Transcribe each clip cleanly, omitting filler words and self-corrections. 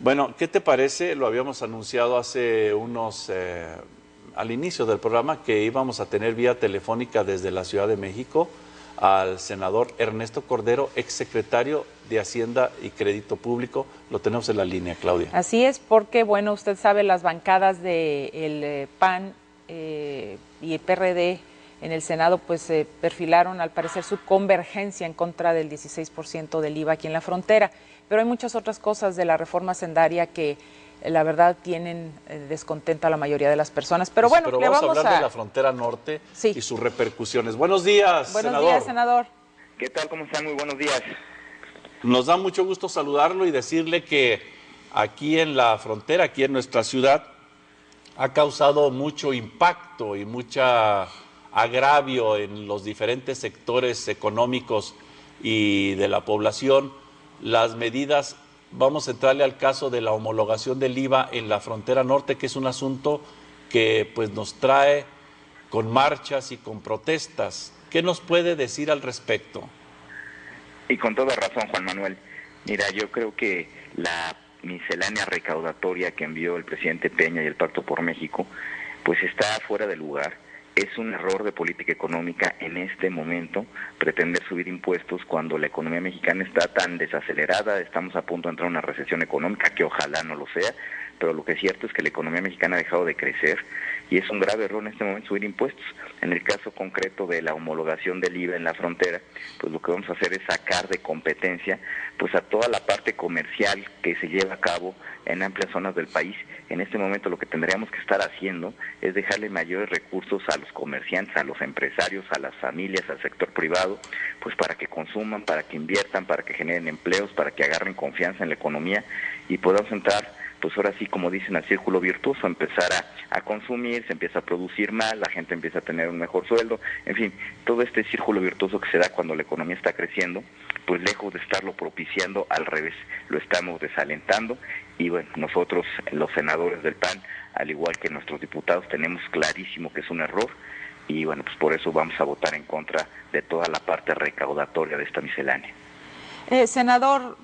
Bueno, ¿qué te parece? Lo habíamos anunciado hace al inicio del programa, que íbamos a tener vía telefónica desde la Ciudad de México al senador Ernesto Cordero, exsecretario de Hacienda y Crédito Público. Lo tenemos en la línea, Claudia. Así es, porque, bueno, usted sabe, las bancadas del PAN y el PRD en el Senado, pues perfilaron, al parecer, su convergencia en contra del 16% del IVA aquí en la frontera. Pero hay muchas otras cosas de la reforma hacendaria que, la verdad, tienen descontento a la mayoría de las personas. Pero bueno, pero vamos a hablar de la frontera norte y sus repercusiones. Buenos días, senador. Buenos días, senador. ¿Qué tal? ¿Cómo están? Muy buenos días. Nos da mucho gusto saludarlo y decirle que aquí en la frontera, aquí en nuestra ciudad, ha causado mucho impacto y mucha agravio en los diferentes sectores económicos y de la población las medidas. Vamos a entrarle al caso de la homologación del IVA en la frontera norte, que es un asunto que pues nos trae con marchas y con protestas. ¿Qué nos puede decir al respecto? Y con toda razón, Juan Manuel. Mira, yo creo que la miscelánea recaudatoria que envió el presidente Peña y el Pacto por México, pues está fuera de lugar. Es un error de política económica en este momento pretender subir impuestos cuando la economía mexicana está tan desacelerada, estamos a punto de entrar en una recesión económica, que ojalá no lo sea, pero lo que es cierto es que la economía mexicana ha dejado de crecer y es un grave error en este momento subir impuestos. En el caso concreto de la homologación del IVA en la frontera, pues lo que vamos a hacer es sacar de competencia pues a toda la parte comercial que se lleva a cabo en amplias zonas del país. En este momento lo que tendríamos que estar haciendo es dejarle mayores recursos a los comerciantes, a los empresarios, a las familias, al sector privado, pues para que consuman, para que inviertan, para que generen empleos, para que agarren confianza en la economía y podamos entrar, pues ahora sí, como dicen, al círculo virtuoso, empezar a consumir, se empieza a producir más, la gente empieza a tener un mejor sueldo, en fin, todo este círculo virtuoso que se da cuando la economía está creciendo, pues lejos de estarlo propiciando, al revés, lo estamos desalentando. Y bueno, nosotros, los senadores del PAN, al igual que nuestros diputados, tenemos clarísimo que es un error y bueno, pues por eso vamos a votar en contra de toda la parte recaudatoria de esta miscelánea. Senador,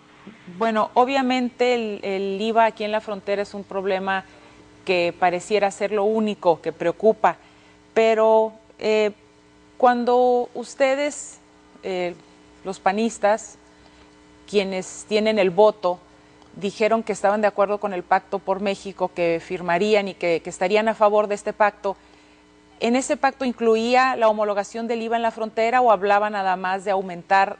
bueno, obviamente el IVA aquí en la frontera es un problema que pareciera ser lo único que preocupa, pero cuando ustedes, los panistas, quienes tienen el voto, dijeron que estaban de acuerdo con el Pacto por México, que firmarían y que estarían a favor de este pacto, ¿en ese pacto incluía la homologación del IVA en la frontera o hablaba nada más de aumentar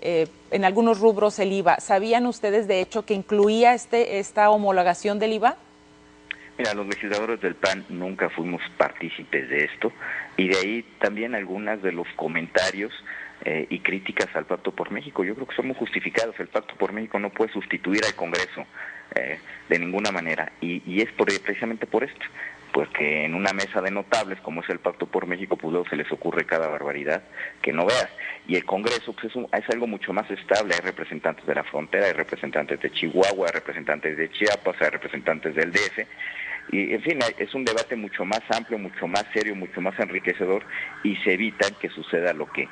en algunos rubros el IVA? ¿Sabían ustedes de hecho que incluía esta homologación del IVA? Mira, los legisladores del PAN nunca fuimos partícipes de esto y de ahí también algunas de los comentarios y críticas al Pacto por México. Yo creo que somos justificados. El Pacto por México no puede sustituir al Congreso de ninguna manera y es precisamente por esto, porque en una mesa de notables como es el Pacto por México, pues luego se les ocurre cada barbaridad que no veas. Y el Congreso pues es algo mucho más estable. Hay representantes de la frontera, hay representantes de Chihuahua, hay representantes de Chiapas, hay representantes del DF. Y en fin, es un debate mucho más amplio, mucho más serio, mucho más enriquecedor y se evita que suceda lo que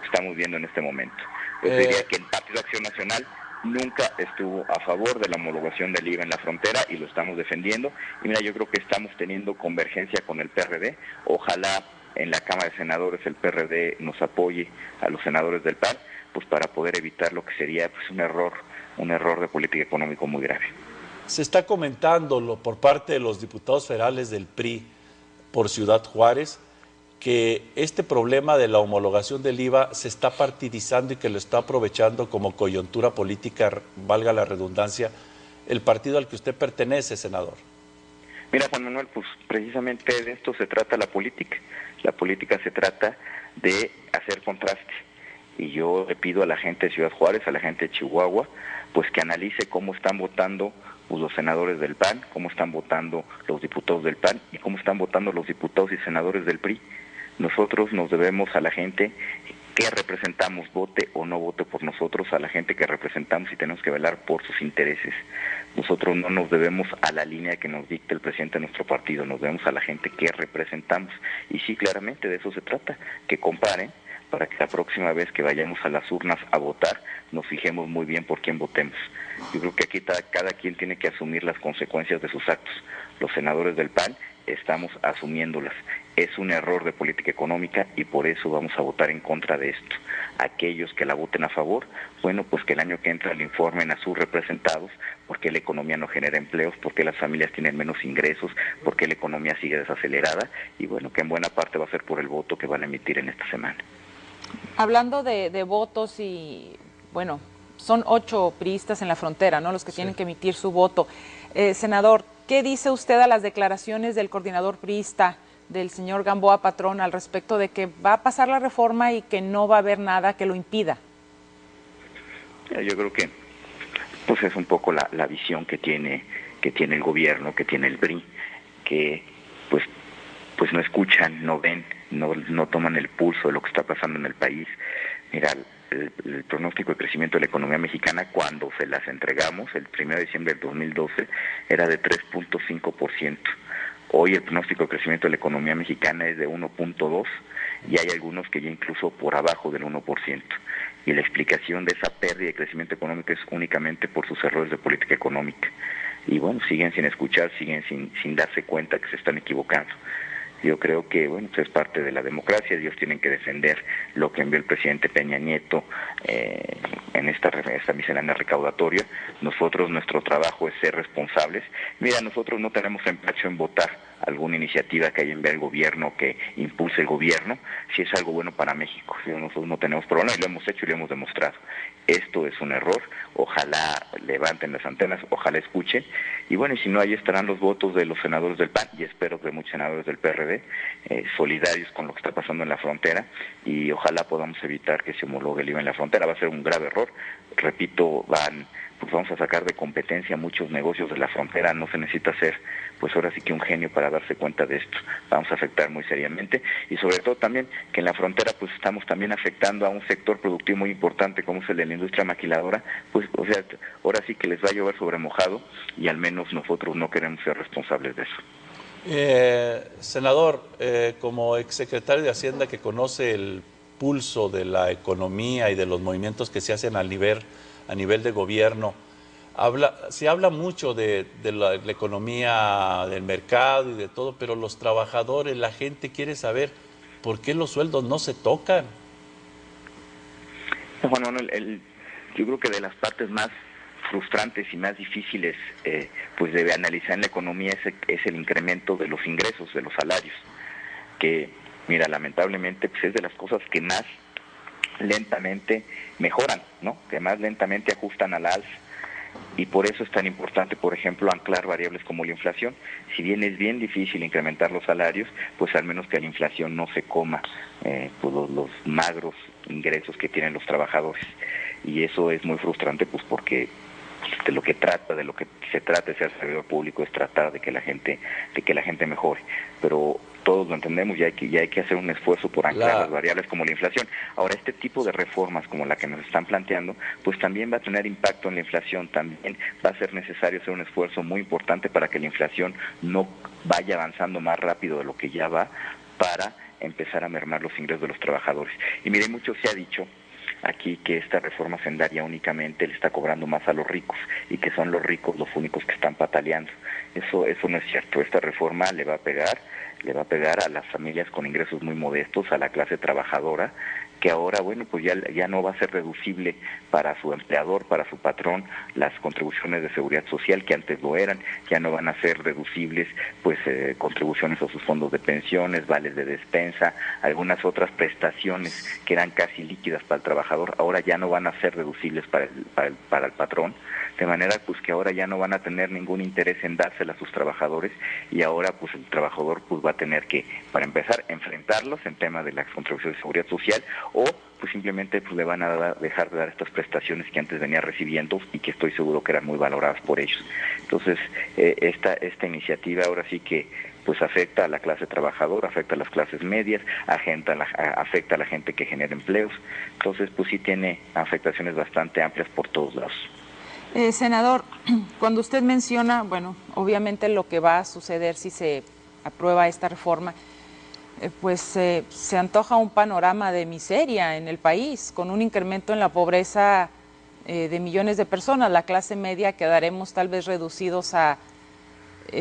estamos viendo en este momento. Yo diría que el Partido Acción Nacional nunca estuvo a favor de la homologación del IVA en la frontera y lo estamos defendiendo. Y mira, yo creo que estamos teniendo convergencia con el PRD. Ojalá en la Cámara de Senadores el PRD nos apoye a los senadores del PAN, pues para poder evitar lo que sería pues un error de política económica muy grave. Se está comentando por parte de los diputados federales del PRI por Ciudad Juárez que este problema de la homologación del IVA se está partidizando y que lo está aprovechando como coyuntura política, valga la redundancia, el partido al que usted pertenece, senador. Mira, Juan Manuel, pues precisamente de esto se trata la política. La política se trata de hacer contraste. Y yo le pido a la gente de Ciudad Juárez, a la gente de Chihuahua, pues que analice cómo están votando pues, los senadores del PAN, cómo están votando los diputados del PAN y cómo están votando los diputados y senadores del PRI. Nosotros nos debemos a la gente que representamos, vote o no vote por nosotros, a la gente que representamos y tenemos que velar por sus intereses. Nosotros no nos debemos a la línea que nos dicta el presidente de nuestro partido, nos debemos a la gente que representamos. Y sí, claramente de eso se trata, que comparen para que la próxima vez que vayamos a las urnas a votar, nos fijemos muy bien por quién votemos. Yo creo que aquí cada quien tiene que asumir las consecuencias de sus actos. Los senadores del PAN estamos asumiéndolas. Es un error de política económica y por eso vamos a votar en contra de esto. Aquellos que la voten a favor, bueno, pues que el año que entra le informen a sus representados por qué la economía no genera empleos, por qué las familias tienen menos ingresos, por qué la economía sigue desacelerada y bueno, que en buena parte va a ser por el voto que van a emitir en esta semana. Hablando de votos y, bueno, son 8 priistas en la frontera, ¿no? Los que tienen que emitir su voto. Senador, ¿qué dice usted a las declaraciones del coordinador priista, del señor Gamboa Patrón, al respecto de que va a pasar la reforma y que no va a haber nada que lo impida? Yo creo que pues es un poco la visión que tiene el gobierno, que tiene el PRI, que pues no escuchan, no ven, no toman el pulso de lo que está pasando en el país. Mira, el pronóstico de crecimiento de la economía mexicana cuando se las entregamos, el 1 de diciembre del 2012, era de 3.5%. Hoy el pronóstico de crecimiento de la economía mexicana es de 1.2% y hay algunos que ya incluso por abajo del 1%. Y la explicación de esa pérdida de crecimiento económico es únicamente por sus errores de política económica. Y bueno, siguen sin escuchar, siguen sin darse cuenta que se están equivocando. Yo creo que, bueno, pues es parte de la democracia, ellos tienen que defender lo que envió el presidente Peña Nieto en esta miscelánea recaudatoria. Nosotros, nuestro trabajo es ser responsables. Mira, nosotros no tenemos empacho en votar alguna iniciativa que haya enviado el gobierno, que impulse el gobierno, si es algo bueno para México. Si nosotros no tenemos problema y lo hemos hecho y lo hemos demostrado. Esto es un error, ojalá levanten las antenas, ojalá escuchen, y bueno, y si no, ahí estarán los votos de los senadores del PAN, y espero que muchos senadores del PRD, solidarios con lo que está pasando en la frontera, y ojalá podamos evitar que se homologue el IVA en la frontera. Va a ser un grave error, repito, pues vamos a sacar de competencia muchos negocios de la frontera, no se necesita ser, pues ahora sí que un genio para darse cuenta de esto, vamos a afectar muy seriamente, y sobre todo también que en la frontera pues estamos también afectando a un sector productivo muy importante como es el de la industria maquiladora, pues o sea, ahora sí que les va a llover sobre mojado, y al menos nosotros no queremos ser responsables de eso. Senador, como exsecretario de Hacienda que conoce el pulso de la economía y de los movimientos que se hacen a nivel de gobierno, se habla mucho de la economía, del mercado y de todo, pero los trabajadores, la gente quiere saber por qué los sueldos no se tocan. Juan Manuel, yo creo que de las partes más frustrantes y más difíciles pues de analizar en la economía es el incremento de los ingresos, de los salarios, que mira, lamentablemente pues es de las cosas que más lentamente mejoran, ¿no? Que más lentamente ajustan al alza. Y por eso es tan importante, por ejemplo, anclar variables como la inflación. Si bien es bien difícil incrementar los salarios, pues al menos que la inflación no se coma pues los magros ingresos que tienen los trabajadores. Y eso es muy frustrante, pues porque de lo que se trata de ser servidor público es tratar de que la gente mejore. Pero todos lo entendemos y hay que hacer un esfuerzo por anclar las variables como la inflación. Ahora, este tipo de reformas como la que nos están planteando, pues también va a tener impacto en la inflación, también va a ser necesario hacer un esfuerzo muy importante para que la inflación no vaya avanzando más rápido de lo que ya va, para empezar a mermar los ingresos de los trabajadores. Y mire, mucho se ha dicho aquí que esta reforma hacendaria únicamente le está cobrando más a los ricos y que son los ricos los únicos que están pataleando. Eso no es cierto. Esta reforma le va a pegar a las familias con ingresos muy modestos, a la clase trabajadora, que ahora, bueno, pues ya no va a ser deducible para su empleador, para su patrón, las contribuciones de seguridad social que antes lo eran, ya no van a ser deducibles, pues, contribuciones a sus fondos de pensiones, vales de despensa, algunas otras prestaciones que eran casi líquidas para el trabajador, ahora ya no van a ser deducibles para el patrón, de manera pues que ahora ya no van a tener ningún interés en dárselas a sus trabajadores, y ahora pues el trabajador pues va a tener que, para empezar, enfrentarlos en tema de las contribuciones de seguridad social, o pues simplemente pues le van a dejar de dar estas prestaciones que antes venía recibiendo y que estoy seguro que eran muy valoradas por ellos. Entonces, esta iniciativa ahora sí que pues afecta a la clase trabajadora, afecta a las clases medias, afecta a la gente que genera empleos. Entonces, pues sí tiene afectaciones bastante amplias por todos lados. Senador, cuando usted menciona, bueno, obviamente lo que va a suceder si se aprueba esta reforma, se antoja un panorama de miseria en el país, con un incremento en la pobreza de millones de personas. La clase media quedaremos tal vez reducidos a,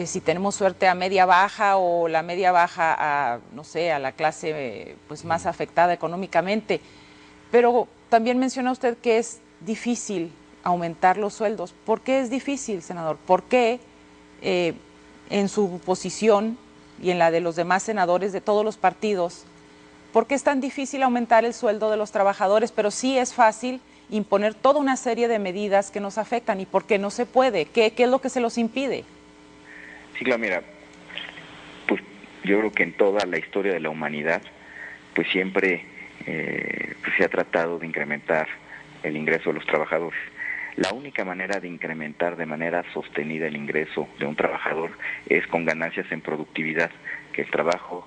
si tenemos suerte, a media baja, o la media baja a, no sé, a la clase pues más afectada económicamente. Pero también menciona usted que es difícil aumentar los sueldos. ¿Por qué es difícil, senador? ¿Por qué en su posición y en la de los demás senadores de todos los partidos, por qué es tan difícil aumentar el sueldo de los trabajadores, pero sí es fácil imponer toda una serie de medidas que nos afectan? ¿Y por qué no se puede? ¿Qué es lo que se los impide? Sí, claro, mira, pues yo creo que en toda la historia de la humanidad, pues siempre pues se ha tratado de incrementar el ingreso de los trabajadores. La única manera de incrementar de manera sostenida el ingreso de un trabajador es con ganancias en productividad, que el trabajo,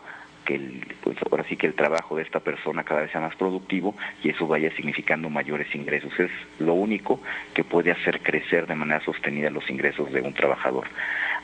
pues ahora sí que el trabajo de esta persona cada vez sea más productivo y eso vaya significando mayores ingresos. Es lo único que puede hacer crecer de manera sostenida los ingresos de un trabajador.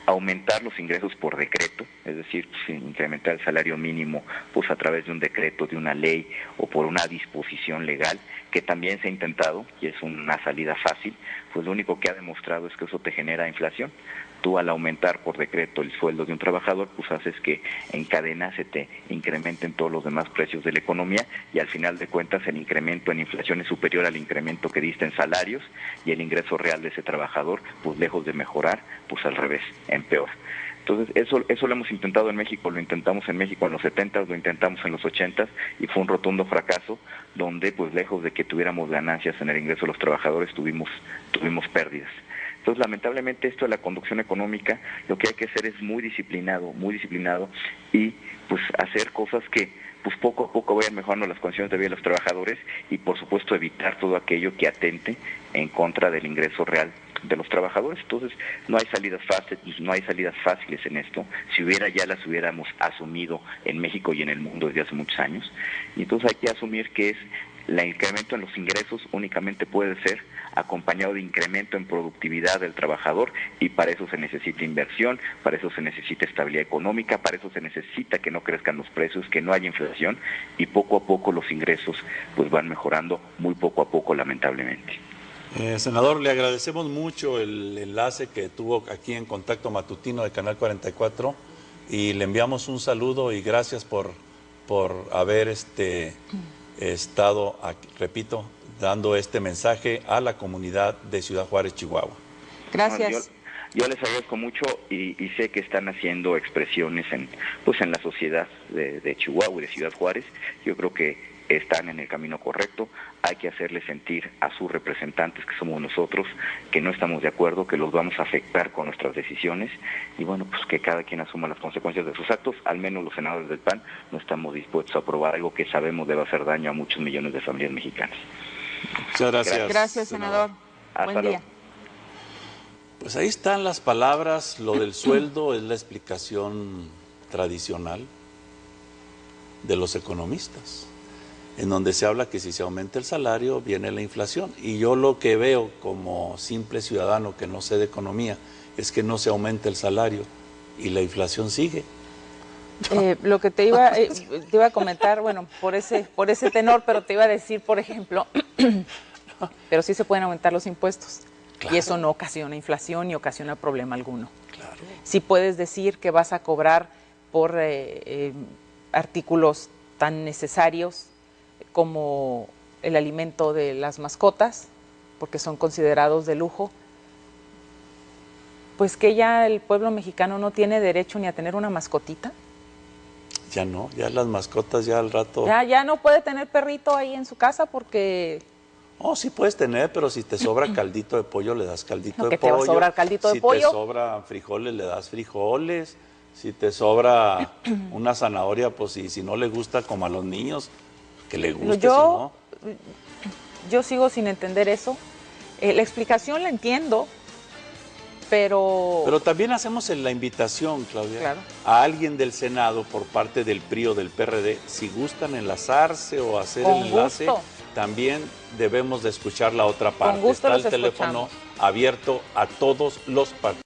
Aumentar los ingresos por decreto, es decir, incrementar el salario mínimo pues a través de un decreto, de una ley o por una disposición legal, que también se ha intentado y es una salida fácil, pues lo único que ha demostrado es que eso te genera inflación. Tú al aumentar por decreto el sueldo de un trabajador, pues haces que en cadena se te incrementen todos los demás precios de la economía y al final de cuentas el incremento en inflación es superior al incremento que diste en salarios y el ingreso real de ese trabajador, pues lejos de mejorar, pues al revés, empeora. Entonces, eso lo hemos intentado en México, lo intentamos en México en los 70s, lo intentamos en los 80s y fue un rotundo fracaso, donde pues lejos de que tuviéramos ganancias en el ingreso de los trabajadores, tuvimos pérdidas. Entonces, lamentablemente, esto de la conducción económica, lo que hay que hacer es muy disciplinado y pues hacer cosas que pues poco a poco vayan mejorando las condiciones de vida de los trabajadores y por supuesto evitar todo aquello que atente en contra del ingreso real de los trabajadores. Entonces no hay salidas fáciles en esto. Si hubiera, ya las hubiéramos asumido en México y en el mundo desde hace muchos años. Y entonces hay que asumir que el incremento en los ingresos únicamente puede ser acompañado de incremento en productividad del trabajador y para eso se necesita inversión, para eso se necesita estabilidad económica, para eso se necesita que no crezcan los precios, que no haya inflación y poco a poco los ingresos pues van mejorando, muy poco a poco lamentablemente. Senador, le agradecemos mucho el enlace que tuvo aquí en Contacto Matutino de Canal 44 y le enviamos un saludo y gracias por haber estado, aquí, repito, dando este mensaje a la comunidad de Ciudad Juárez, Chihuahua. Gracias. Yo les agradezco mucho y sé que están haciendo expresiones en la sociedad de Chihuahua y de Ciudad Juárez. Yo creo que están en el camino correcto. Hay que hacerles sentir a sus representantes, que somos nosotros, que no estamos de acuerdo, que los vamos a afectar con nuestras decisiones y bueno, pues que cada quien asuma las consecuencias de sus actos. Al menos los senadores del PAN no estamos dispuestos a aprobar algo que sabemos debe hacer daño a muchos millones de familias mexicanas. Muchas gracias. Gracias, senador. Buen día. Pues ahí están las palabras. Lo del sueldo es la explicación tradicional de los economistas, en donde se habla que si se aumenta el salario viene la inflación. Y yo lo que veo como simple ciudadano que no sé de economía es que no se aumenta el salario y la inflación sigue. Lo que te iba a comentar, bueno, por ese tenor, pero te iba a decir, por ejemplo, pero sí se pueden aumentar los impuestos. Claro. Y eso no ocasiona inflación ni ocasiona problema alguno. Claro. Si puedes decir que vas a cobrar por artículos tan necesarios como el alimento de las mascotas, porque son considerados de lujo, pues que ya el pueblo mexicano no tiene derecho ni a tener una mascotita. Ya no, ya las mascotas ya al rato... Ya no puede tener perrito ahí en su casa porque... Oh, sí puedes tener, pero si te sobra caldito de pollo, le das caldito de pollo. ¿Te va a sobrar caldito de pollo? Si te sobra frijoles, le das frijoles. Si te sobra una zanahoria, pues si no le gusta, como a los niños, que le guste, yo sigo sin entender eso. La explicación la entiendo, pero... Pero también hacemos la invitación, Claudia, claro, a alguien del Senado por parte del PRI o del PRD, si gustan enlazarse o hacer el enlace, también debemos de escuchar la otra parte. Con gusto. Está el teléfono abierto a todos los partidos.